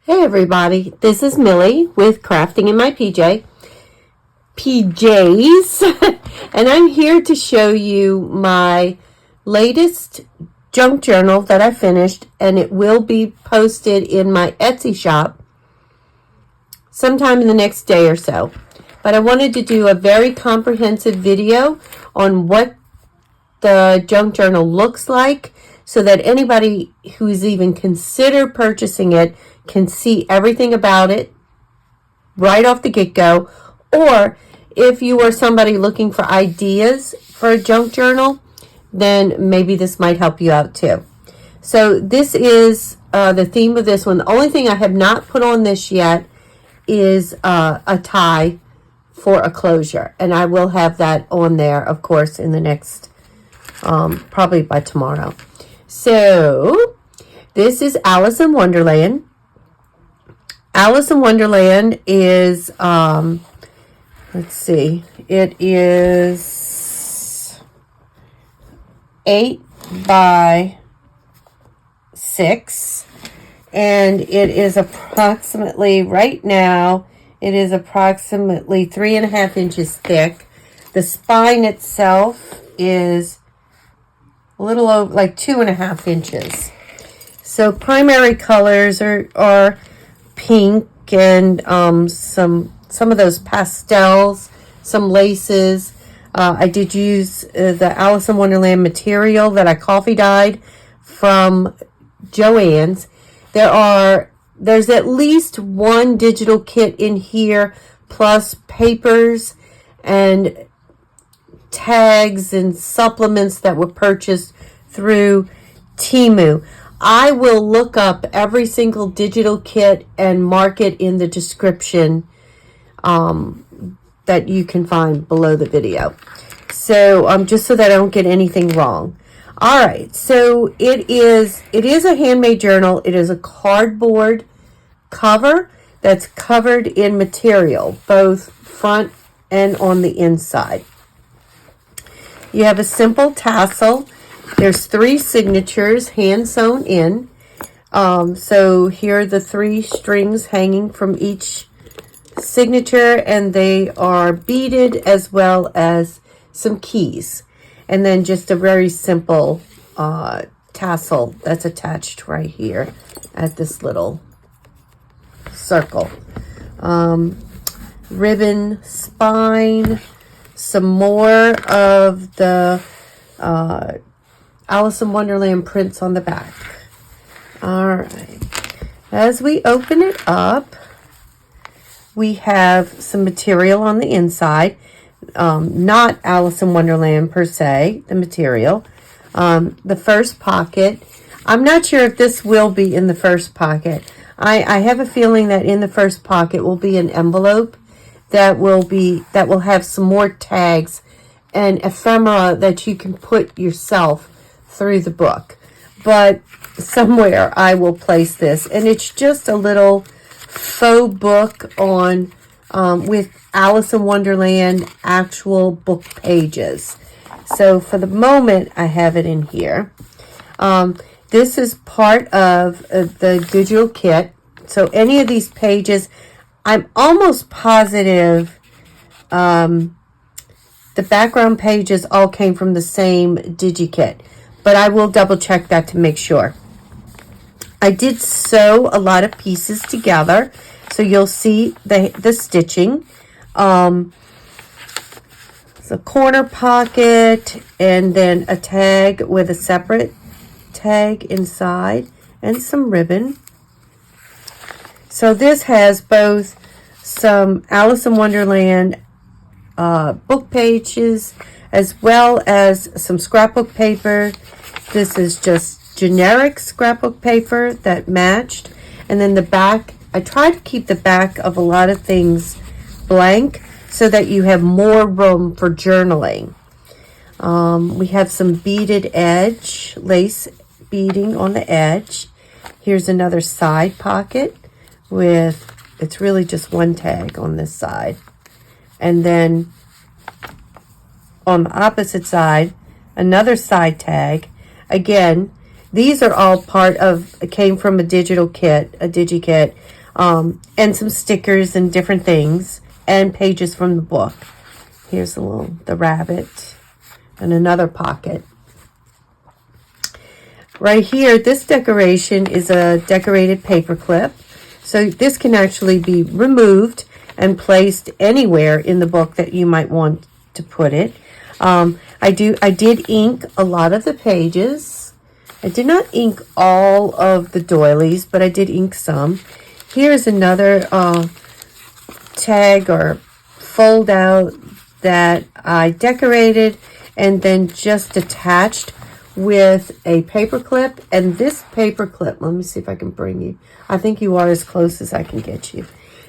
Hey everybody, this is Millie with Crafting in My PJs, and I'm here to show you my latest junk journal that I finished, and it will be posted in my Etsy shop sometime in the next day or so. But I wanted to do a very comprehensive video on what the junk journal looks like, so that anybody who's even considered purchasing it can see everything about it right off the get-go. Or if you are somebody looking for ideas for a junk journal, then maybe this might help you out too. So this is the theme of this one. The only thing I have not put on this yet is a tie for a closure, and I will have that on there, of course, in the next probably by tomorrow. So this is Alice in Wonderland. Alice in Wonderland is, let's see, it is 8 by 6, and it is approximately, right now, it is approximately 3.5 inches thick. The spine itself is a little over, like 2.5 inches. So primary colors are pink and some of those pastels, some laces. I did use the Alice in Wonderland material that I coffee dyed from Joann's. There's at least one digital kit in here, plus papers and tags and supplements that were purchased through Temu. I will look up every single digital kit and mark it in the description that you can find below the video. So just so that I don't get anything wrong. All right, so it is a handmade journal. It is a cardboard cover that's covered in material, both front and on the inside. You have a simple tassel. There's 3 signatures hand sewn in. So here are the 3 strings hanging from each signature, and they are beaded, as well as some keys. And then just a very simple tassel that's attached right here at this little circle. Ribbon spine. Some more of the Alice in Wonderland prints on the back. All right. As we open it up, we have some material on the inside. Not Alice in Wonderland per se, the material. The first pocket. I'm not sure if this will be in the first pocket. I have a feeling that in the first pocket will be an envelope that will have some more tags and ephemera that you can put yourself through the book. But somewhere I will place this, and it's just a little faux book on with Alice in Wonderland actual book pages. So for the moment, I have it in here. This is part of the digital kit. So any of these pages, I'm almost positive the background pages all came from the same DigiKit, but I will double check that to make sure. I did sew a lot of pieces together, so you'll see the stitching. It's a corner pocket, and then a tag with a separate tag inside, and some ribbon. So this has both some Alice in Wonderland book pages, as well as some scrapbook paper. This is just generic scrapbook paper that matched. And then the back, I try to keep the back of a lot of things blank so that you have more room for journaling. We have some beaded edge, lace beading on the edge. Here's another side pocket with, it's really just one tag on this side. And then on the opposite side, another side tag. Again, These are all part of, came from a digital kit, a digi-kit, and some stickers and different things, and pages from the book. Here's the rabbit, and another pocket. Right here, this decoration is a decorated paper clip. So this can actually be removed and placed anywhere in the book that you might want to put it. I did ink a lot of the pages. I did not ink all of the doilies, but I did ink some. Here's another tag or fold out that I decorated and then just attached with a paper clip. And this paper clip, let me see if I can bring you. I think you are as close as I can get you.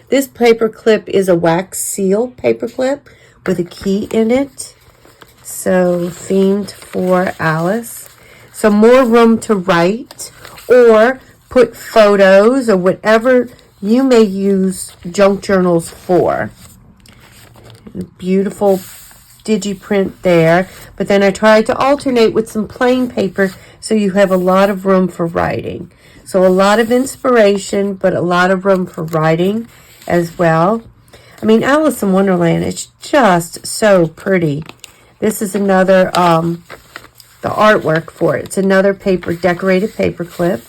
This paper clip is a wax seal paper clip with a key in it. So themed for Alice. So more room to write or put photos or whatever you may use junk journals for. Beautiful digiprint there, but then I tried to alternate with some plain paper so you have a lot of room for writing. So a lot of inspiration, but a lot of room for writing as well. I mean, Alice in Wonderland, it's just so pretty. This is another, the artwork for it. It's another decorated paper clip.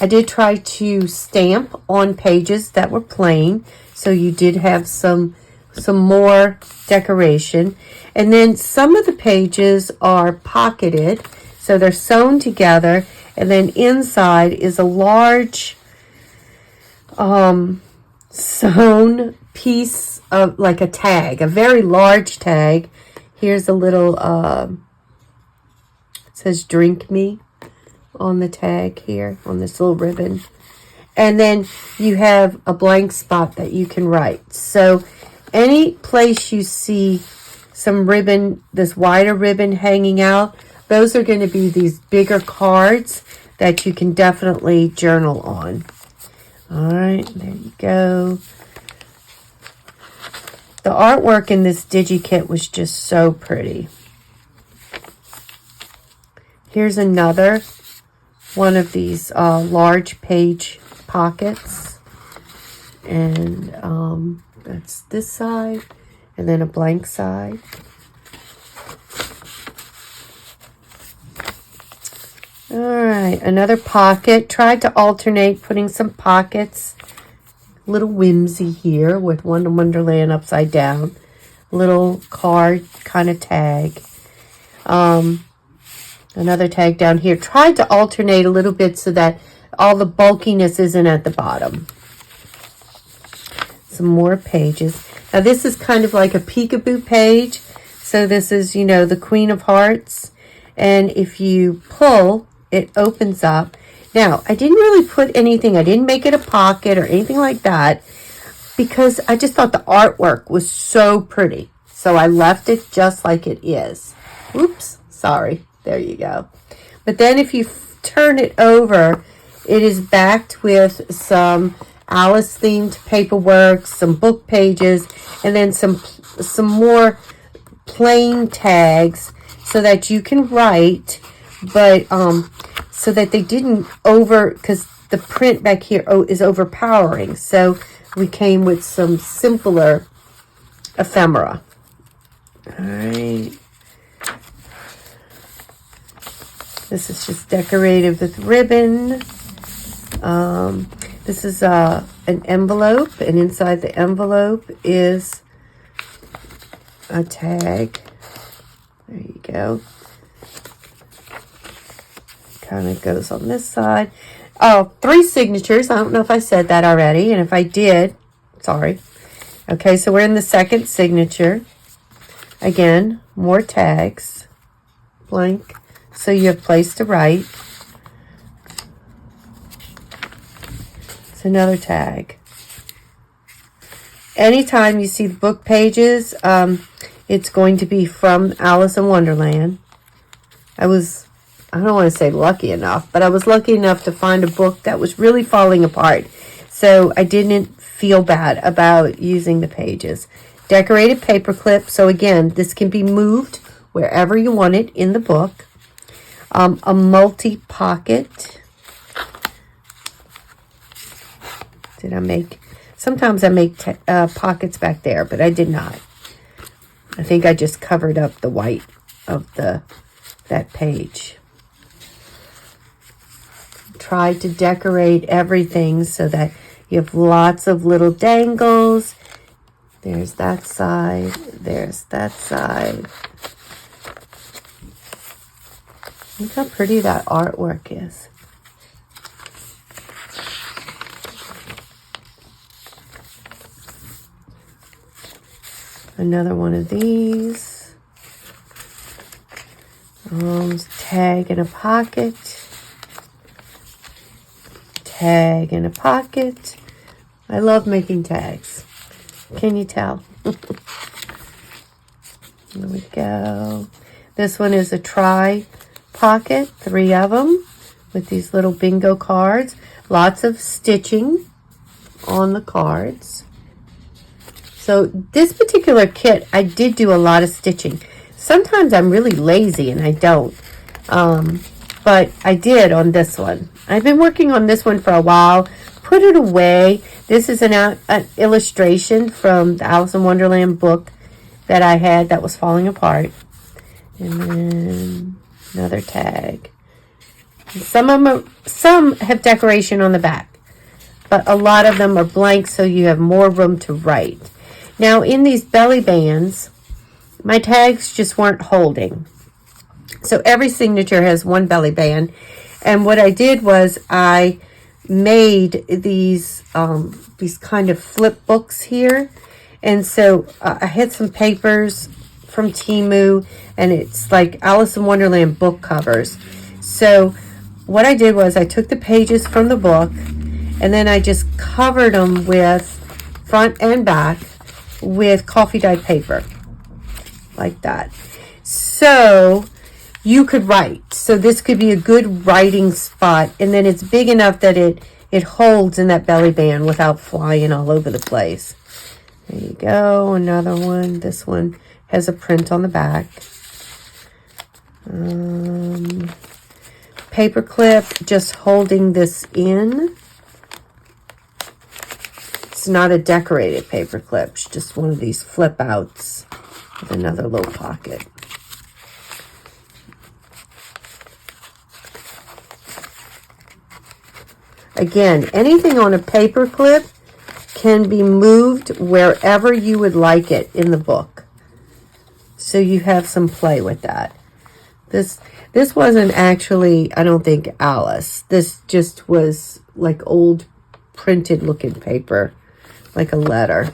I did try to stamp on pages that were plain, so you did have some more decoration. And then some of the pages are pocketed, so they're sewn together, and then inside is a large sewn piece of like a tag, a very large tag. Here's a little it says drink me on the tag here on this little ribbon, and then you have a blank spot that you can write. So any place you see some ribbon, this wider ribbon hanging out, those are going to be these bigger cards that you can definitely journal on. All right, there you go. The artwork in this digi-kit was just so pretty. Here's another one of these large page pockets. And that's this side, and then a blank side. All right, another pocket. Tried to alternate putting some pockets. Little whimsy here with Wonderland upside down. Little card kind of tag. Another tag down here. Tried to alternate a little bit so that all the bulkiness isn't at the bottom. Some more pages. Now this is kind of like a peekaboo page. So this is, you know, the Queen of Hearts. And if you pull, it opens up. Now, I didn't really put anything. I didn't make it a pocket or anything like that because I just thought the artwork was so pretty. So I left it just like it is. Oops, sorry. There you go. But then if you turn it over, it is backed with some Alice themed paperwork, some book pages, and then some more plain tags so that you can write, but so that they didn't because the print back here is overpowering. So we came with some simpler ephemera. All right. This is just decorated with ribbon. This is an envelope, and inside the envelope is a tag. There you go. Kind of goes on this side. Oh, 3 signatures. I don't know if I said that already, and if I did, sorry. Okay, so we're in the second signature. Again, more tags. Blank. So you have place to write. It's another tag. Anytime you see the book pages, it's going to be from Alice in Wonderland. I don't want to say lucky enough, but I was lucky enough to find a book that was really falling apart. So I didn't feel bad about using the pages. Decorated paper clip. So again, this can be moved wherever you want it in the book. a multi-pocket. Did I make? Sometimes I make pockets back there, but I did not. I think I just covered up the white of that page. Tried to decorate everything so that you have lots of little dangles. There's that side. There's that side. Look how pretty that artwork is. Another one of these. Tag in a pocket. Tag in a pocket. I love making tags. Can you tell? Here we go. This one is a try pocket, 3 of them with these little bingo cards. Lots of stitching on the cards. So this particular kit, I did do a lot of stitching. Sometimes I'm really lazy and I don't. But I did on this one. I've been working on this one for a while. Put it away. This is an illustration from the Alice in Wonderland book that I had that was falling apart. And then another tag. Some have decoration on the back, but a lot of them are blank, so you have more room to write. Now, in these belly bands, my tags just weren't holding. So every signature has one belly band. And what I did was I made these kind of flip books here. And so I had some papers from Temu, and it's like Alice in Wonderland book covers. So what I did was I took the pages from the book, and then I just covered them with front and back with coffee dyed paper, like that. So you could write. So this could be a good writing spot, and then it's big enough that it holds in that belly band without flying all over the place. There you go, another one. This one has a print on the back. Paper clip, just holding this in. It's not a decorated paper clip. It's just one of these flip outs with another little pocket. Again, anything on a paper clip can be moved wherever you would like it in the book. So you have some play with that. This wasn't actually, I don't think, Alice. This just was like old printed looking paper, like a letter.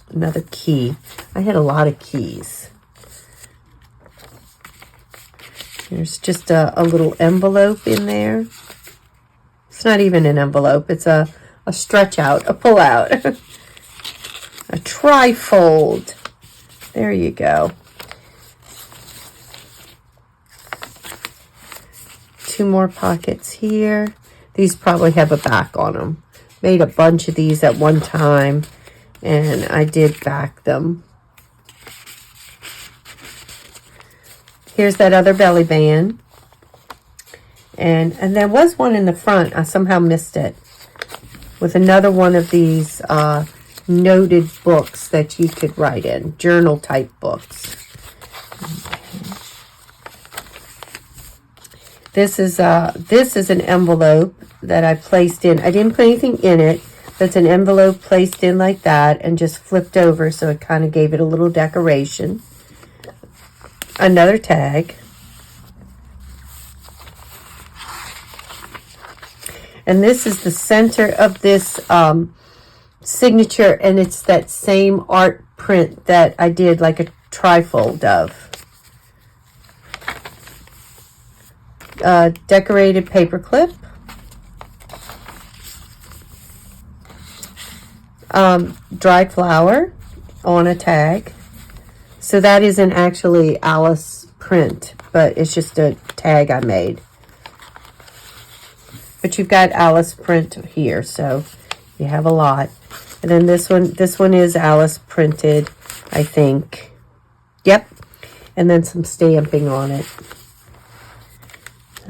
Another key. I had a lot of keys. There's just a little envelope in there. It's not even an envelope. It's a stretch out, a pull out. A trifold. There you go. 2 more pockets here. These probably have a back on them. Made a bunch of these at one time, and I did back them. Here's that other belly band. And there was one in the front. I somehow missed it. With another one of these noted books that you could write in. Journal type books. This is an envelope that I placed in. I didn't put anything in it. That's an envelope placed in like that and just flipped over, so it kind of gave it a little decoration. Another tag. And this is the center of this signature, and it's that same art print that I did like a trifold of. Decorated paper clip. Dried flower on a tag. So that isn't actually Alice print, but it's just a tag I made. But you've got Alice print here, so you have a lot. And then this one is Alice printed, I think. Yep. and then some stamping on it.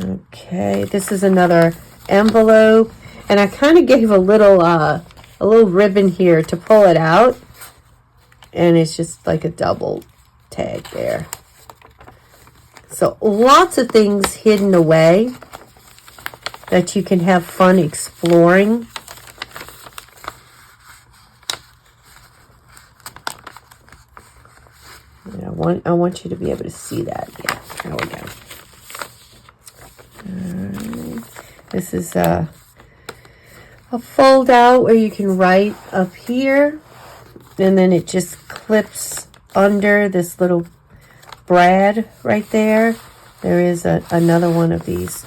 Okay, this is another envelope, and I kind of gave a little ribbon here to pull it out, and it's just like a double tag there. So lots of things hidden away that you can have fun exploring. And I want you to be able to see that. Yeah, there we go. Alright. This is a fold out where you can write up here, and then it just clips under this little brad right there. There is another one of these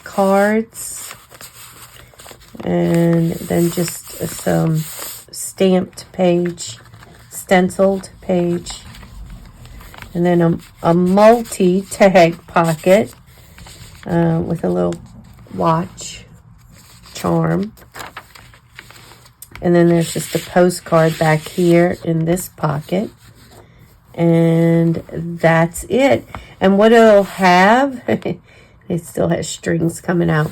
cards, and then just some stamped page, stenciled page, and then a multi-tag pocket with a little watch charm. And then there's just a postcard back here in this pocket. And that's it. And what it'll have, it still has strings coming out.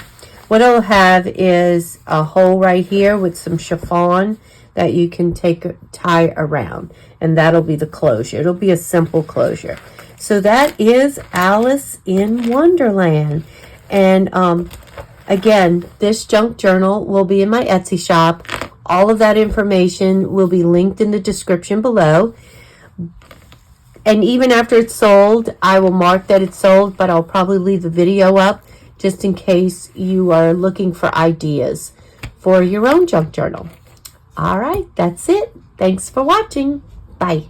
What it'll have is a hole right here with some chiffon that you can tie around. And that'll be the closure. It'll be a simple closure. So that is Alice in Wonderland. And again, this junk journal will be in my Etsy shop. All of that information will be linked in the description below. And even after it's sold, I will mark that it's sold, but I'll probably leave the video up just in case you are looking for ideas for your own junk journal. All right, that's it. Thanks for watching. Bye.